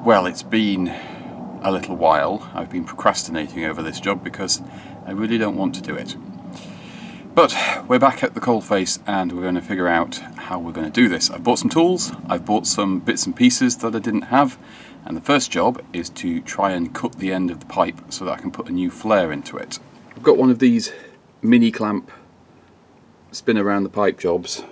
Well, it's been a little while. I've been procrastinating over this job because I really don't want to do it. But we're back at the coalface and we're going to figure out how we're going to do this. I've bought some tools, I've bought some bits and pieces that I didn't have, and the first job is to try and cut the end of the pipe so that I can put a new flare into it. I've got one of these mini clamp spin around the pipe jobs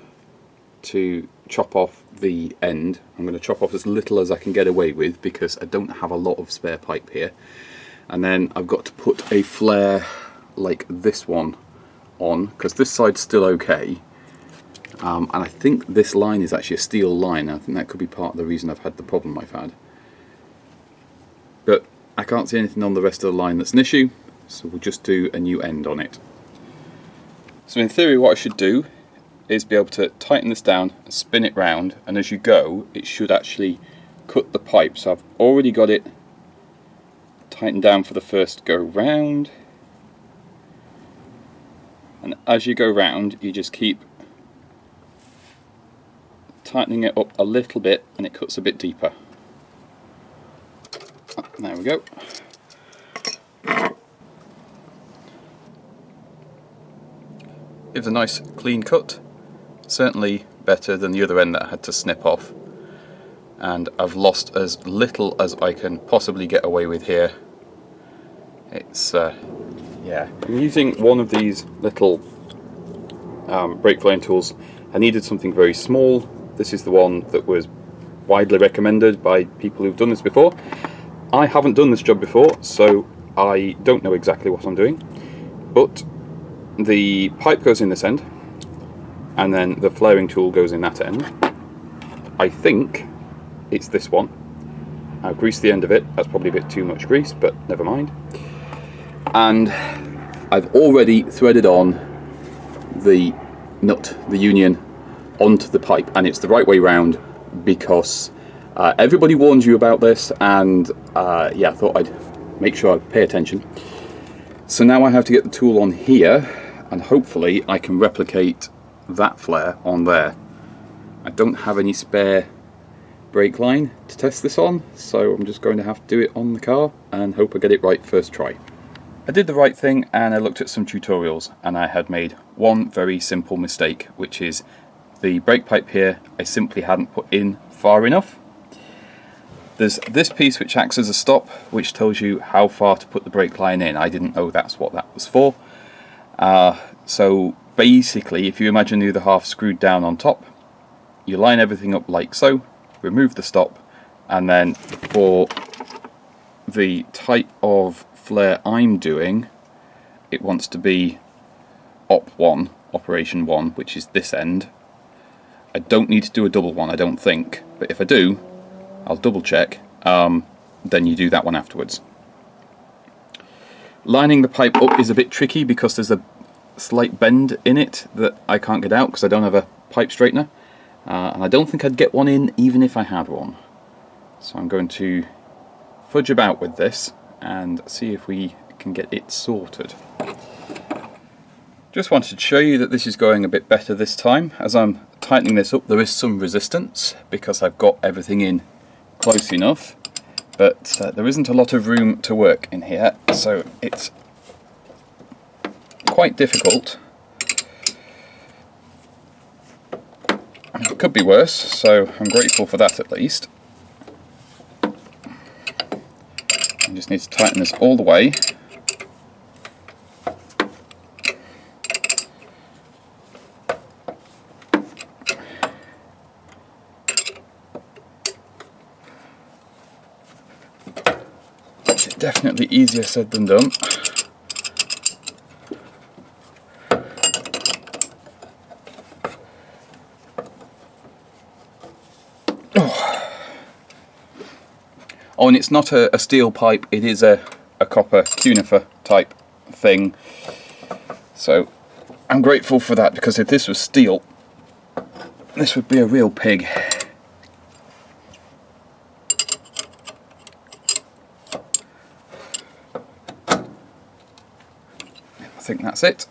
to chop off the end. I'm going to chop off as little as I can get away with because I don't have a lot of spare pipe here. And then I've got to put a flare like this one on, because this side's still okay. And I think this line is actually a steel line. I think that could be part of the reason I've had the problem I've had. But I can't see anything on the rest of the line that's an issue, so we'll just do a new end on it. So in theory what I should do is be able to tighten this down and spin it round, and as you go it should actually cut the pipe. So I've already got it tightened down for the first go round, and as you go round you just keep tightening it up a little bit and it cuts a bit deeper. There we go. Gives a nice clean cut. Certainly better than the other end that I had to snip off, and I've lost as little as I can possibly get away with here. It's yeah, I'm using one of these little brake flying tools. I needed something very small. This is the one that was widely recommended by people who've done this before. I haven't done this job before, so I don't know exactly what I'm doing, but the pipe goes in this end and then the flaring tool goes in that end. I think it's this one. I've greased the end of it. That's probably a bit too much grease, but never mind. And I've already threaded on the nut, the union, onto the pipe, and it's the right way round because everybody warns you about this, and yeah, I thought I'd make sure I pay attention. So now I have to get the tool on here, and hopefully I can replicate that flare on there. I don't have any spare brake line to test this on, so I'm just going to have to do it on the car and hope I get it right first try. I did the right thing and I looked at some tutorials, and I had made one very simple mistake, which is the brake pipe here I simply hadn't put in far enough. There's this piece which acts as a stop, which tells you how far to put the brake line in. I didn't know that's what that was for. So basically, if you imagine the other half screwed down on top, you line everything up like so, remove the stop, and then for the type of flare I'm doing, it wants to be Op1, Operation 1, which is this end. I don't need to do a double one, I don't think, but if I do, I'll double check, then you do that one afterwards. Lining the pipe up is a bit tricky because there's a slight bend in it that I can't get out because I don't have a pipe straightener, and I don't think I'd get one in even if I had one. So I'm going to fudge about with this and see if we can get it sorted. Just wanted to show you that this is going a bit better this time. As I'm tightening this up, there is some resistance because I've got everything in close enough, but there isn't a lot of room to work in here, so it's quite difficult. It could be worse, so I'm grateful for that at least. I just need to tighten this all the way. It's definitely easier said than done. Oh, and it's not a steel pipe, it is a copper cunifer type thing. So I'm grateful for that, because if this was steel, this would be a real pig. I think that's it.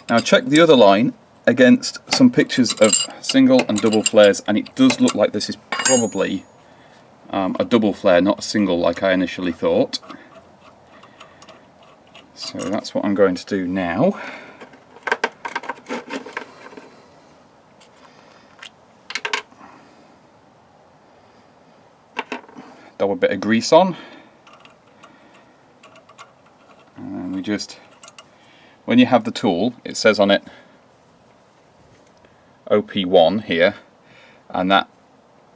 Now check the other line against some pictures of single and double flares, and it does look like this is probably a double flare, not a single like I initially thought. So that's what I'm going to do now. Dab a bit of grease on, and then we just, when you have the tool, it says on it OP1 here, and that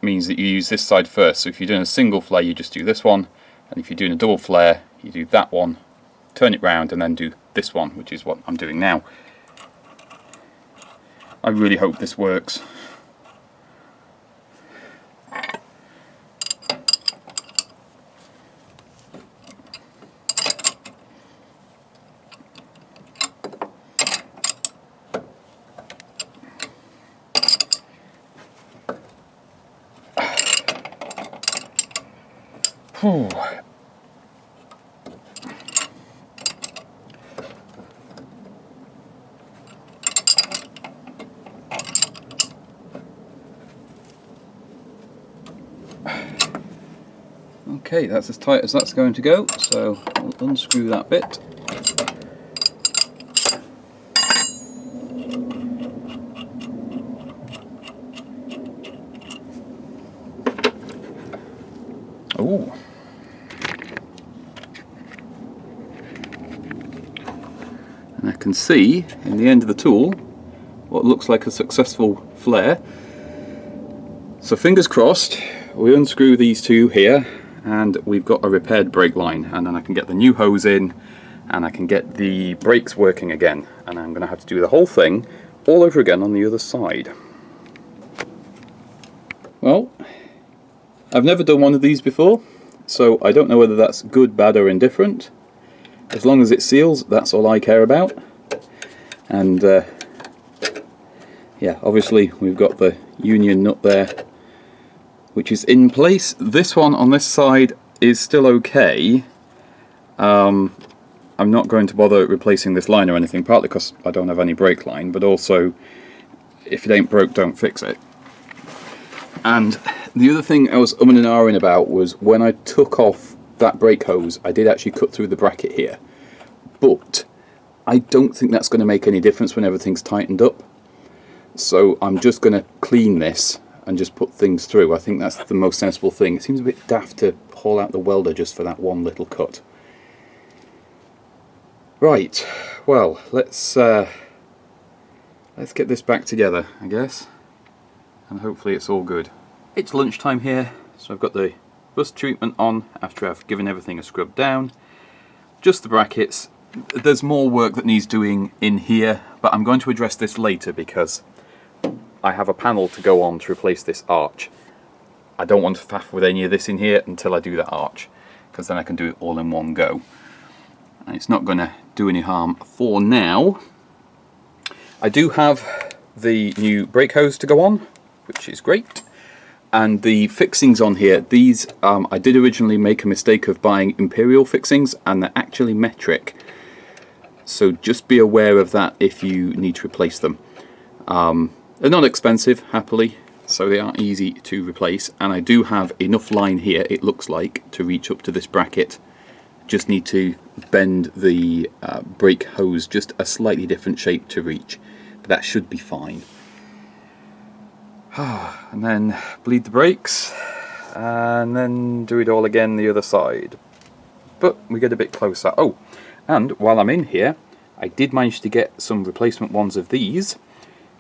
means that you use this side first. So if you're doing a single flare, you just do this one, and if you're doing a double flare, you do that one, turn it round, and then do this one, which is what I'm doing now. I really hope this works. Whew. Okay, that's as tight as that's going to go, so I'll unscrew that bit. Ooh. And I can see in the end of the tool what looks like a successful flare. So fingers crossed, we unscrew these two here and we've got a repaired brake line, and then I can get the new hose in and I can get the brakes working again, and I'm going to have to do the whole thing all over again on the other side. Well, I've never done one of these before, so I don't know whether that's good, bad or indifferent. As long as it seals, that's all I care about. And yeah, obviously we've got the union nut there, which is in place. This one on this side is still okay. I'm not going to bother replacing this line or anything, partly because I don't have any brake line, but also if it ain't broke, don't fix it. And the other thing I was umming and ahhing about was when I took off that brake hose, I did actually cut through the bracket here, but I don't think that's going to make any difference when everything's tightened up. So I'm just going to clean this and just put things through. I think that's the most sensible thing. It seems a bit daft to haul out the welder just for that one little cut. Right, well, let's get this back together, I guess, and hopefully it's all good. It's lunchtime here, so I've got the rust treatment on after I've given everything a scrub down. Just the brackets. There's more work that needs doing in here, but I'm going to address this later because I have a panel to go on to replace this arch. I don't want to faff with any of this in here until I do that arch, because then I can do it all in one go. And it's not going to do any harm for now. I do have the new brake hose to go on, which is great. And the fixings on here, these, I did originally make a mistake of buying Imperial fixings, and they're actually metric. So just be aware of that if you need to replace them. They're not expensive, happily, so they are easy to replace. And I do have enough line here, it looks like, to reach up to this bracket. Just need to bend the brake hose just a slightly different shape to reach, but that should be fine. And then bleed the brakes, and then do it all again the other side. But we get a bit closer. Oh, and while I'm in here, I did manage to get some replacement ones of these,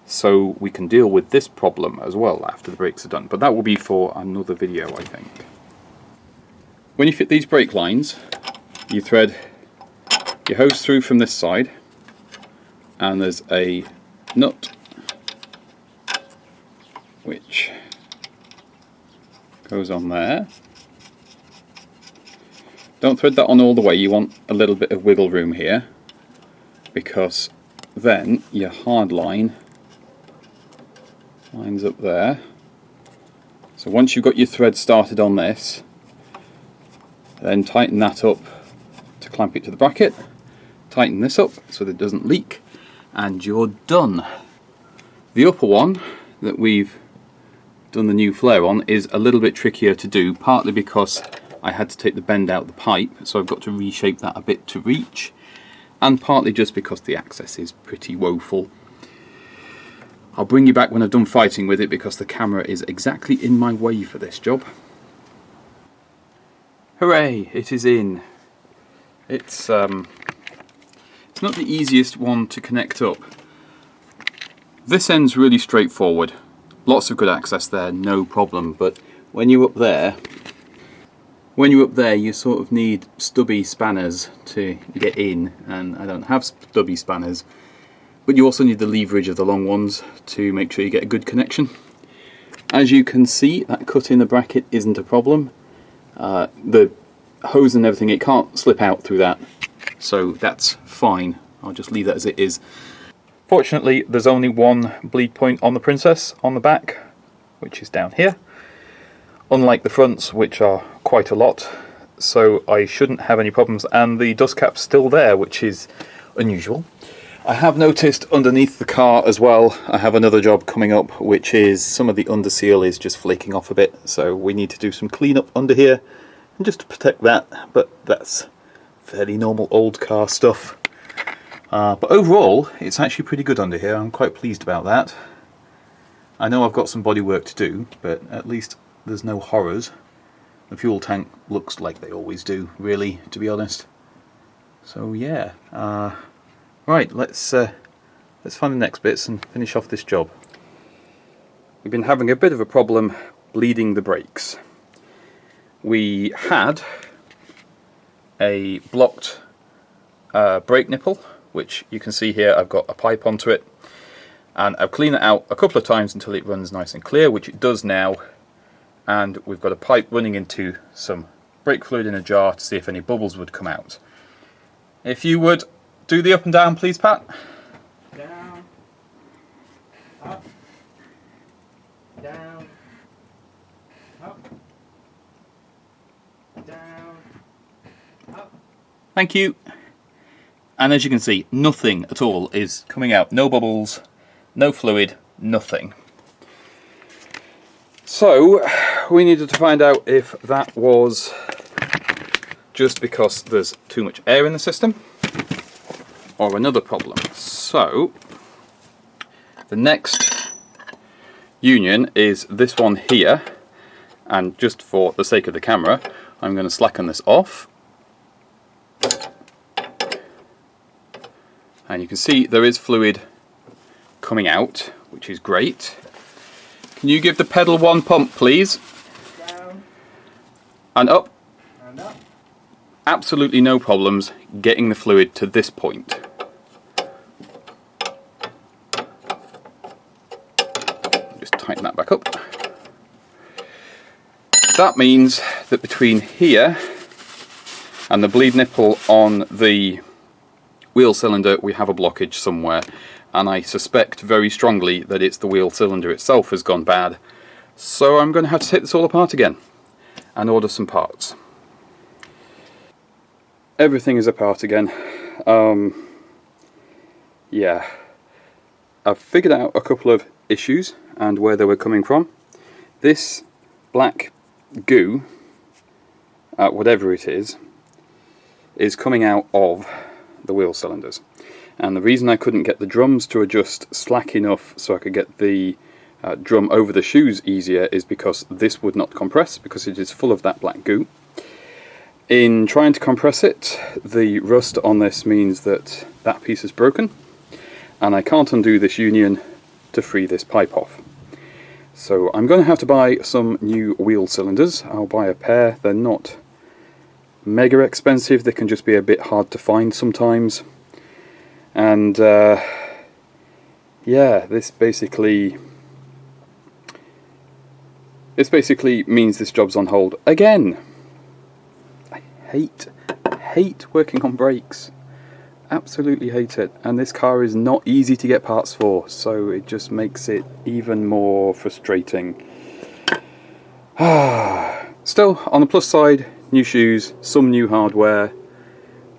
so we can deal with this problem as well after the brakes are done. But that will be for another video, I think. When you fit these brake lines, you thread your hose through from this side, and there's a nut which goes on there. Don't thread that on all the way, you want a little bit of wiggle room here, because then your hard line lines up there. So once you've got your thread started on this, then tighten that up to clamp it to the bracket, tighten this up so that it doesn't leak, and you're done. The upper one that we've done the new flare on is a little bit trickier to do, partly because I had to take the bend out the pipe, so I've got to reshape that a bit to reach, and partly just because the access is pretty woeful. I'll bring you back when I've done fighting with it, because the camera is exactly in my way for this job. Hooray, it is in. It's not the easiest one to connect up. This end's really straightforward. Lots of good access there, no problem, but when you're up there, you sort of need stubby spanners to get in, and I don't have stubby spanners, but you also need the leverage of the long ones to make sure you get a good connection. As you can see, that cut in the bracket isn't a problem. The hose and everything, it can't slip out through that, so that's fine. I'll just leave that as it is. Fortunately, there's only one bleed point on the Princess on the back, which is down here, unlike the fronts, which are quite a lot, so I shouldn't have any problems, and the dust cap's still there, which is unusual. I have noticed underneath the car as well, I have another job coming up, which is some of the underseal is just flaking off a bit, so we need to do some cleanup under here, and just to protect that, but that's fairly normal old car stuff. But overall, it's actually pretty good under here. I'm quite pleased about that. I know I've got some body work to do, but at least there's no horrors. The fuel tank looks like they always do, really, to be honest. So yeah, right, let's find the next bits and finish off this job. We've been having a bit of a problem bleeding the brakes. We had a blocked brake nipple, which you can see here. I've got a pipe onto it, and I've cleaned it out a couple of times until it runs nice and clear, which it does now, and we've got a pipe running into some brake fluid in a jar to see if any bubbles would come out. If you would do the up and down, please, Pat. Down, up, down, up, down, up. Thank you. And as you can see, nothing at all is coming out. No bubbles, no fluid, nothing. So we needed to find out if that was just because there's too much air in the system or another problem. So the next union is this one here, and just for the sake of the camera, I'm going to slacken this off. And you can see there is fluid coming out, which is great. Can you give the pedal one pump, please? Down. And up. And up. Absolutely no problems getting the fluid to this point. Just tighten that back up. That means that between here and the bleed nipple on the wheel cylinder we have a blockage somewhere, and I suspect very strongly that it's the wheel cylinder itself has gone bad, so I'm going to have to take this all apart again and order some parts. Everything is apart again. Yeah, I've figured out a couple of issues and where they were coming from. This black goo, whatever it is coming out of the wheel cylinders, and the reason I couldn't get the drums to adjust slack enough so I could get the drum over the shoes easier is because this would not compress, because it is full of that black goo. In trying to compress it, the rust on this means that that piece is broken, and I can't undo this union to free this pipe off. So I'm going to have to buy some new wheel cylinders. I'll buy a pair. They're not mega expensive, they can just be a bit hard to find sometimes, and yeah, this basically means this job's on hold again. I hate working on brakes, absolutely hate it, and this car is not easy to get parts for, so it just makes it even more frustrating. Still, on the plus side, new shoes, some new hardware,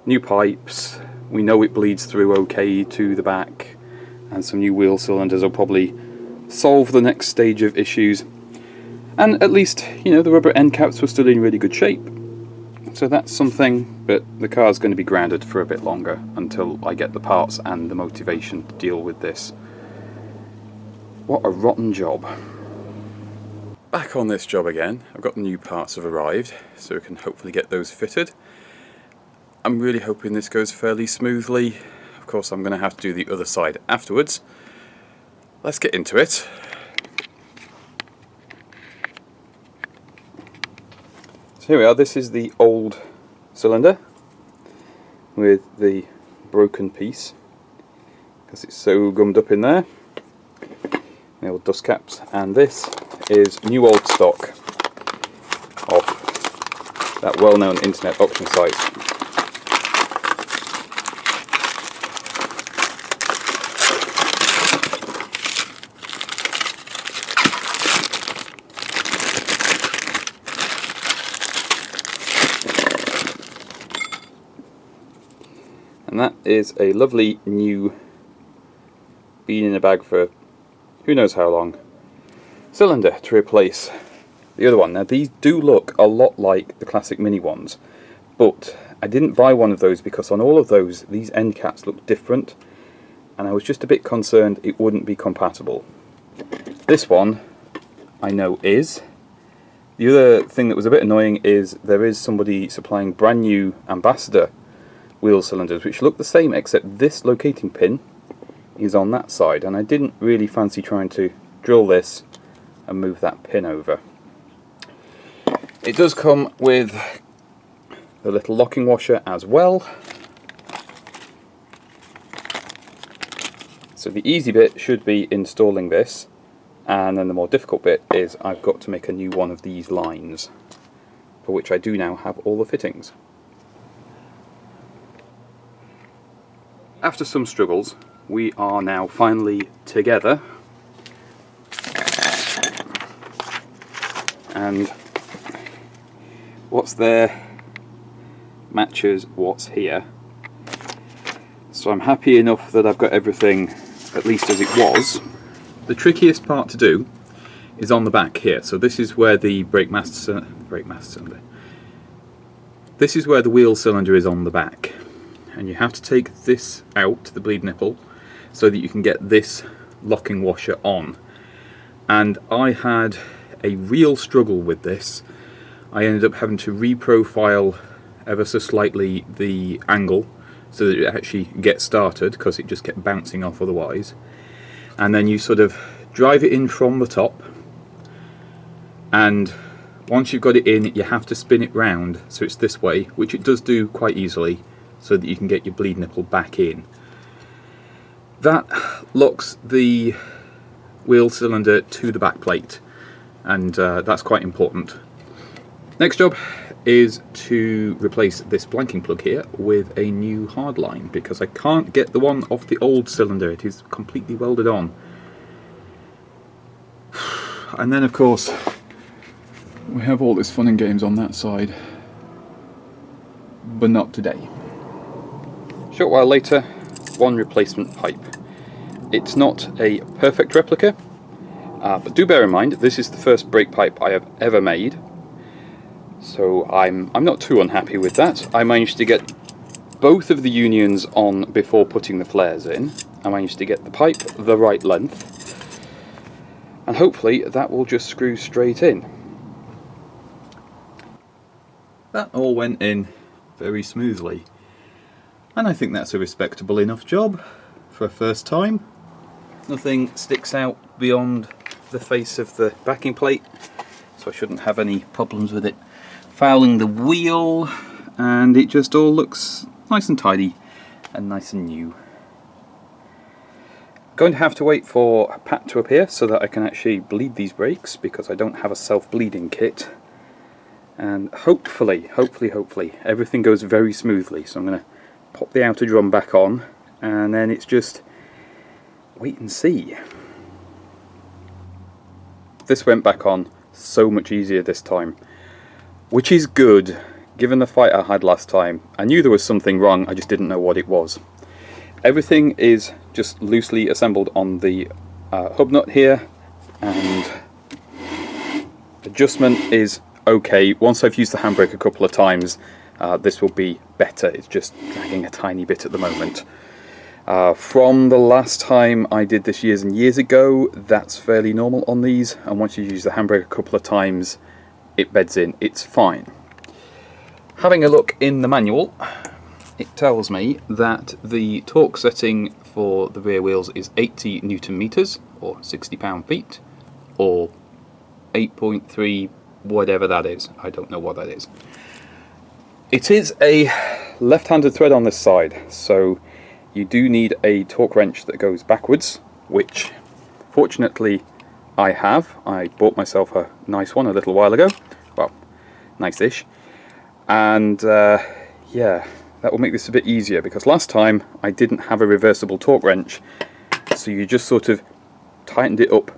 new pipes, we know it bleeds through okay to the back, and some new wheel cylinders will probably solve the next stage of issues. And at least, you know, the rubber end caps were still in really good shape. So that's something, but the car's going to be grounded for a bit longer until I get the parts and the motivation to deal with this. What a rotten job. Back on this job again. I've got the new parts have arrived, so we can hopefully get those fitted. I'm really hoping this goes fairly smoothly. Of course, I'm going to have to do the other side afterwards. Let's get into it. So here we are, this is the old cylinder with the broken piece because it's so gummed up in there. The old dust caps, and this is new old stock off that well-known internet auction site. And that is a lovely new, been in a bag for who knows how long, cylinder to replace the other one. Now these do look a lot like the classic mini ones, but I didn't buy one of those because on all of those these end caps look different, and I was just a bit concerned it wouldn't be compatible. This one I know is. The other thing that was a bit annoying is there is somebody supplying brand new Ambassador wheel cylinders which look the same, except this locating pin is on that side, and I didn't really fancy trying to drill this and move that pin over. It does come with the little locking washer as well. So the easy bit should be installing this, and then the more difficult bit is I've got to make a new one of these lines, for which I do now have all the fittings. After some struggles, we are now finally together, and what's there matches what's here. So I'm happy enough that I've got everything at least as it was. The trickiest part to do is on the back here. So this is where the cylinder. This is where the wheel cylinder is on the back. And you have to take this out, the bleed nipple, so that you can get this locking washer on. And I had a real struggle with this. I ended up having to reprofile ever so slightly the angle so that it actually gets started, because it just kept bouncing off otherwise. And then you sort of drive it in from the top, and once you've got it in, you have to spin it round so it's this way, which it does do quite easily, so that you can get your bleed nipple back in. That locks the wheel cylinder to the back plate, and that's quite important. Next job is to replace this blanking plug here with a new hardline, because I can't get the one off the old cylinder. It is completely welded on. And then of course we have all this fun and games on that side, but not today. Short while later, one replacement pipe. It's not a perfect replica, but do bear in mind this is the first brake pipe I have ever made, so I'm not too unhappy with that. I managed to get both of the unions on before putting the flares in. I managed to get the pipe the right length, and hopefully that will just screw straight in. That all went in very smoothly, and I think that's a respectable enough job for a first time. Nothing sticks out beyond the face of the backing plate, so I shouldn't have any problems with it fouling the wheel, and it just all looks nice and tidy and nice and new. Going to have to wait for a pat to appear so that I can actually bleed these brakes, because I don't have a self-bleeding kit. And hopefully everything goes very smoothly. So I'm going to pop the outer drum back on, and then it's just wait and see. This went back on so much easier this time, which is good given the fight I had last time. I knew there was something wrong, I just didn't know what it was. Everything is just loosely assembled on the hub nut here, and Adjustment is okay. Once I've used the handbrake a couple of times, this will be better. It's just dragging a tiny bit at the moment. From the last time I did this years and years ago, that's fairly normal on these, and once you use the handbrake a couple of times, it beds in. It's fine. Having a look in the manual, it tells me that the torque setting for the rear wheels is 80 Newton meters, or 60 pound-feet, or 8.3, whatever that is. I don't know what that is. It is a left-handed thread on this side, so you do need a torque wrench that goes backwards, which fortunately I have. I bought myself a nice one a little while ago. Well, nice-ish. And yeah, that will make this a bit easier, because last time I didn't have a reversible torque wrench, so you just sort of tightened it up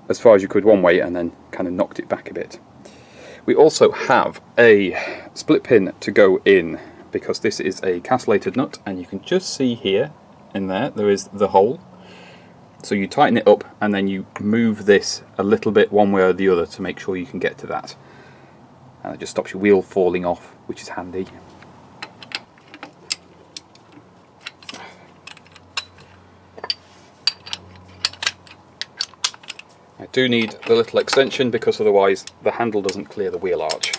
as far as you could one way and then kind of knocked it back a bit. We also have a split pin to go in, because this is a castellated nut, and you can just see here in there is the hole. So you tighten it up and then you move this a little bit one way or the other to make sure you can get to that, and it just stops your wheel falling off, which is handy. I do need the little extension, because otherwise the handle doesn't clear the wheel arch.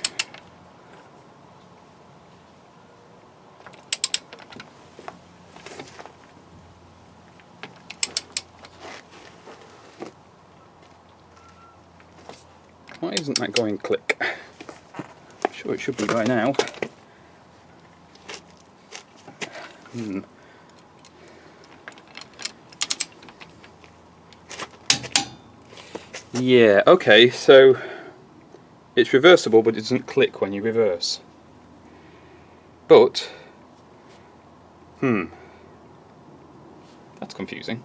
Why isn't that going click? I'm sure it should be by now. Yeah, okay, so it's reversible, but it doesn't click when you reverse. But, that's confusing.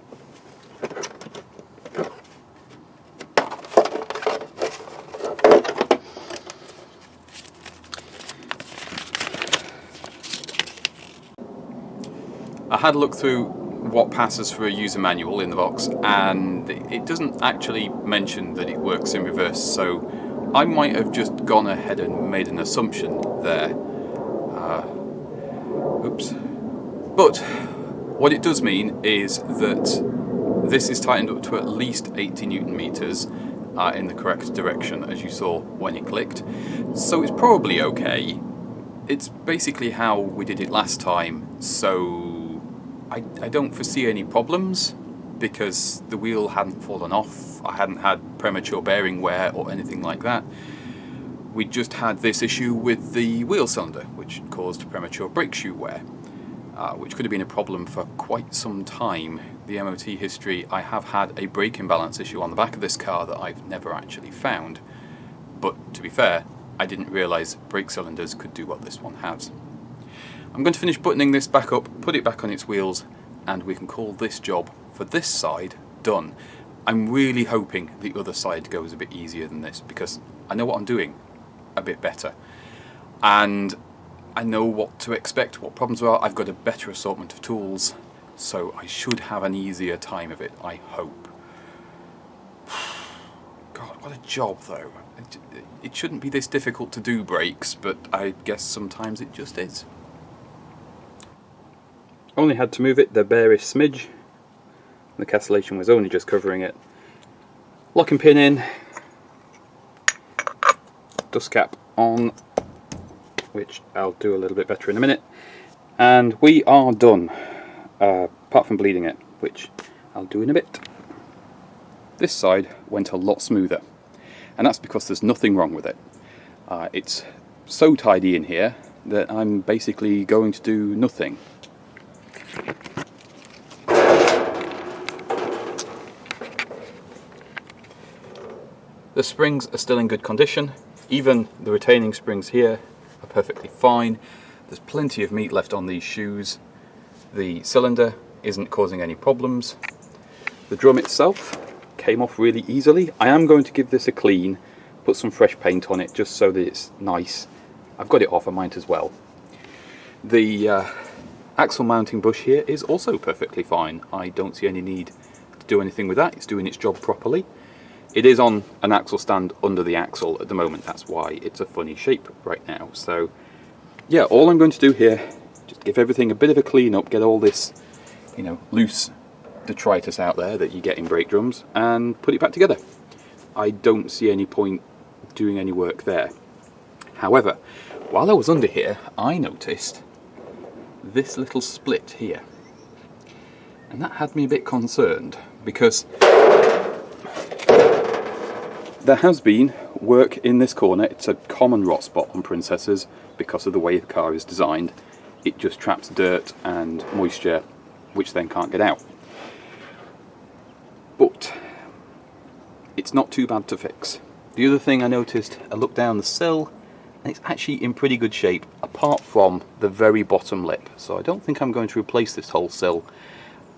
I had a look through what passes for a user manual in the box, and it doesn't actually mention that it works in reverse, so I might have just gone ahead and made an assumption there. Oops. But what it does mean is that this is tightened up to at least 80 Newton meters in the correct direction, as you saw when it clicked. So it's probably okay. It's basically how we did it last time, so I don't foresee any problems, because the wheel hadn't fallen off, I hadn't had premature bearing wear or anything like that. We just had this issue with the wheel cylinder, which caused premature brake shoe wear, which could have been a problem for quite some time. The MOT history, I have had a brake imbalance issue on the back of this car that I've never actually found, but to be fair, I didn't realise brake cylinders could do what this one has. I'm going to finish buttoning this back up, put it back on its wheels, and we can call this job for this side done. I'm really hoping the other side goes a bit easier than this, because I know what I'm doing a bit better, and I know what to expect, what problems there are. I've got a better assortment of tools, so I should have an easier time of it, I hope. God, what a job though. It shouldn't be this difficult to do brakes, but I guess sometimes it just is. Only had to move it the barest smidge. The castellation was only just covering it. Lock and pin in. Dust cap on, which I'll do a little bit better in a minute. And we are done, apart from bleeding it, which I'll do in a bit. This side went a lot smoother, and that's because there's nothing wrong with it. It's so tidy in here that I'm basically going to do nothing. The springs are still in good condition. Even the retaining springs here are perfectly fine. There's plenty of meat left on these shoes. The cylinder isn't causing any problems. The drum itself came off really easily. I am going to give this a clean, put some fresh paint on it just so that it's nice. I've got it off, I might as well. The axle mounting bush here is also perfectly fine. I don't see any need to do anything with that. It's doing its job properly. It is on an axle stand under the axle at the moment, that's why it's a funny shape right now. So yeah, all I'm going to do here, just give everything a bit of a clean up, get all this, you know, loose detritus out there that you get in brake drums, and put it back together. I don't see any point doing any work there. However, while I was under here, I noticed this little split here, and that had me a bit concerned, because there has been work in this corner. It's a common rot spot on Princesses because of the way the car is designed. It just traps dirt and moisture, which then can't get out. But it's not too bad to fix. The other thing I noticed, I looked down the sill, and it's actually in pretty good shape, apart from the very bottom lip. So I don't think I'm going to replace this whole sill.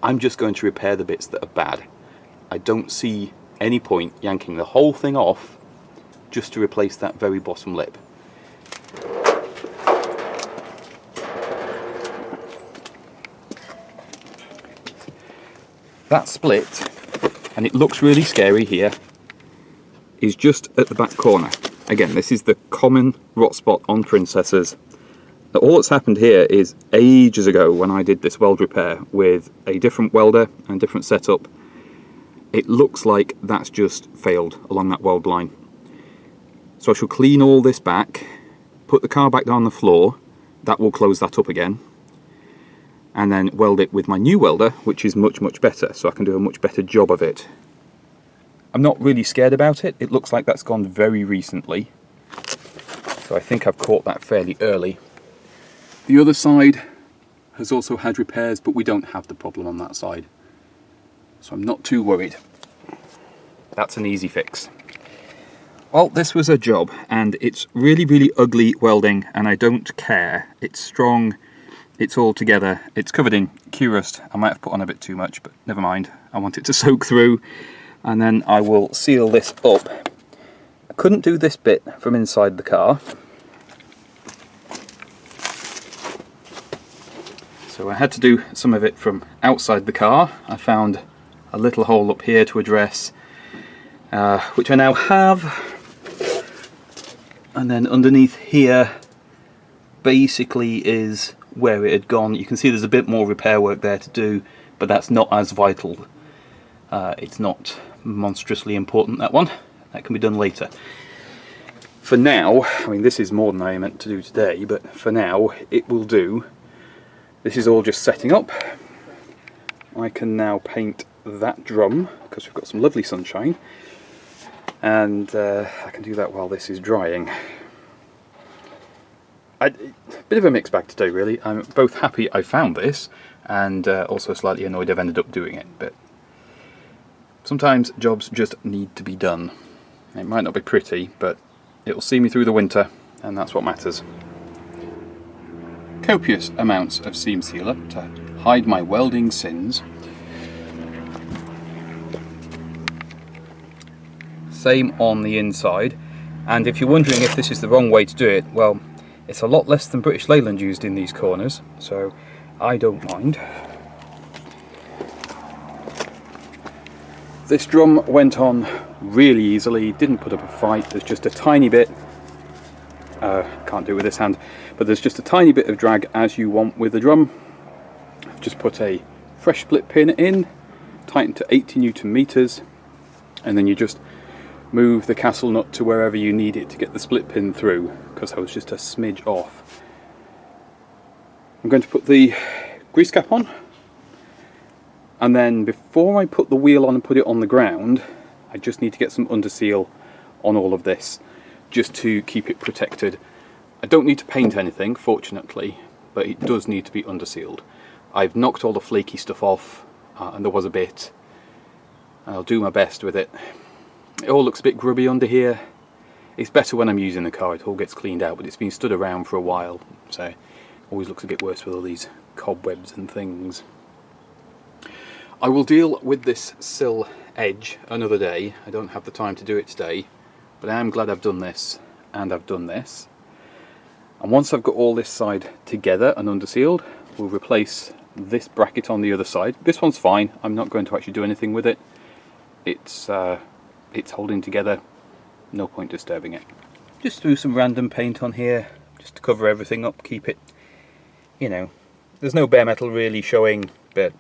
I'm just going to repair the bits that are bad. I don't see any point yanking the whole thing off just to replace that very bottom lip. That split, and it looks really scary here, is just at the back corner. Again, this is the common rot spot on Princesses. Now, all that's happened here is ages ago when I did this weld repair with a different welder and different setup, it looks like that's just failed along that weld line. So I shall clean all this back, put the car back down the floor, that will close that up again, and then weld it with my new welder, which is much, much better, so I can do a much better job of it. I'm not really scared about it. It looks like that's gone very recently, so I think I've caught that fairly early. The other side has also had repairs, but we don't have the problem on that side, so I'm not too worried. That's an easy fix. Well, this was a job, and it's really, really ugly welding, and I don't care. It's strong, it's all together, it's covered in Q-Rust. I might have put on a bit too much, but never mind. I want it to soak through, and then I will seal this up. I couldn't do this bit from inside the car, so I had to do some of it from outside the car. I found a little hole up here to address, which I now have. And then underneath here basically is where it had gone. You can see there's a bit more repair work there to do, but that's not as vital. It's not monstrously important, that one. That can be done later. For now, I mean, this is more than I meant to do today, but for now it will do. This is all just setting up. I can now paint that drum because we've got some lovely sunshine, and I can do that while this is drying. A bit of a mixed bag today, really. I'm both happy I found this and also slightly annoyed I've ended up doing it, but sometimes jobs just need to be done. It might not be pretty, but it'll see me through the winter, and that's what matters. Copious amounts of seam sealer to hide my welding sins. Same on the inside, and if you're wondering if this is the wrong way to do it, well, it's a lot less than British Leyland used in these corners, so I don't mind. This drum went on really easily, didn't put up a fight. There's just a tiny bit, can't do it with this hand, but there's just a tiny bit of drag as you want with the drum. Just put a fresh split pin in, tighten to 80 Newton meters, and then you just move the castle nut to wherever you need it to get the split pin through, because I was just a smidge off. I'm going to put the grease cap on, and then before I put the wheel on and put it on the ground, I just need to get some underseal on all of this, just to keep it protected. I don't need to paint anything, fortunately, but it does need to be undersealed. I've knocked all the flaky stuff off, and there was a bit. I'll do my best with it. It all looks a bit grubby under here. It's better when I'm using the car, it all gets cleaned out, but it's been stood around for a while, so it always looks a bit worse with all these cobwebs and things. I will deal with this sill edge another day. I don't have the time to do it today, but I am glad I've done this, and I've done this. And once I've got all this side together and undersealed, we'll replace this bracket on the other side. This one's fine, I'm not going to actually do anything with it. It's it's holding together, no point disturbing it. Just threw some random paint on here just to cover everything up, keep it, you know, there's no bare metal really showing, but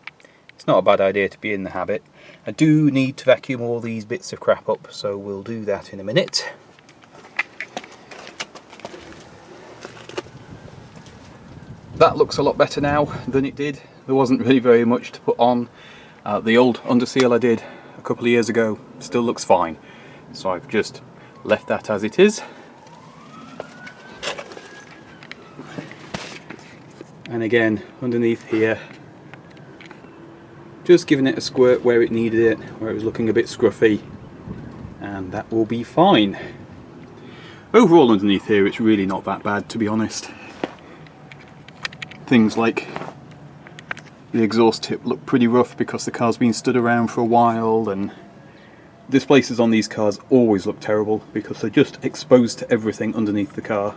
it's not a bad idea to be in the habit. I do need to vacuum all these bits of crap up, so we'll do that in a minute. That looks a lot better now than it did. There wasn't really very much to put on. The old underseal I did a couple of years ago still looks fine, so I've just left that as it is. And again, underneath here, just giving it a squirt where it needed it, where it was looking a bit scruffy, and that will be fine. Overall underneath here it's really not that bad, to be honest. Things like the exhaust tip look pretty rough because the car's been stood around for a while, and displacers on these cars always look terrible because they're just exposed to everything underneath the car.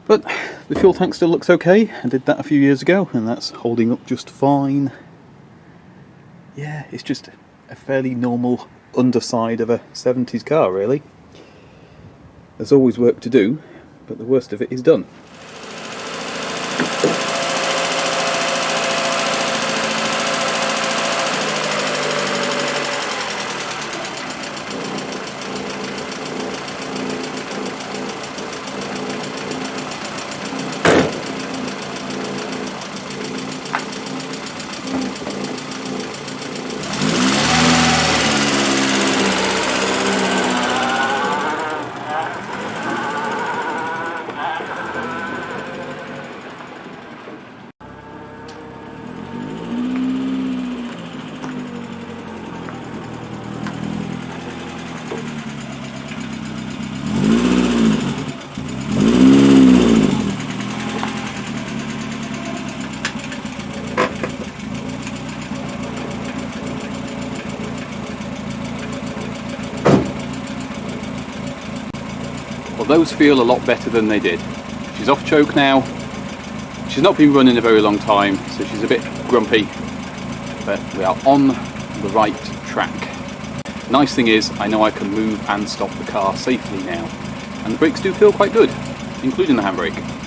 But the fuel tank still looks okay. I did that a few years ago and that's holding up just fine. Yeah, it's just a fairly normal underside of a 70s car really. There's always work to do, but the worst of it is done. Well, those feel a lot better than they did. She's off choke now. She's not been running a very long time, so she's a bit grumpy, but we are on the right track. Nice thing is, I know I can move and stop the car safely now, and the brakes do feel quite good, including the handbrake.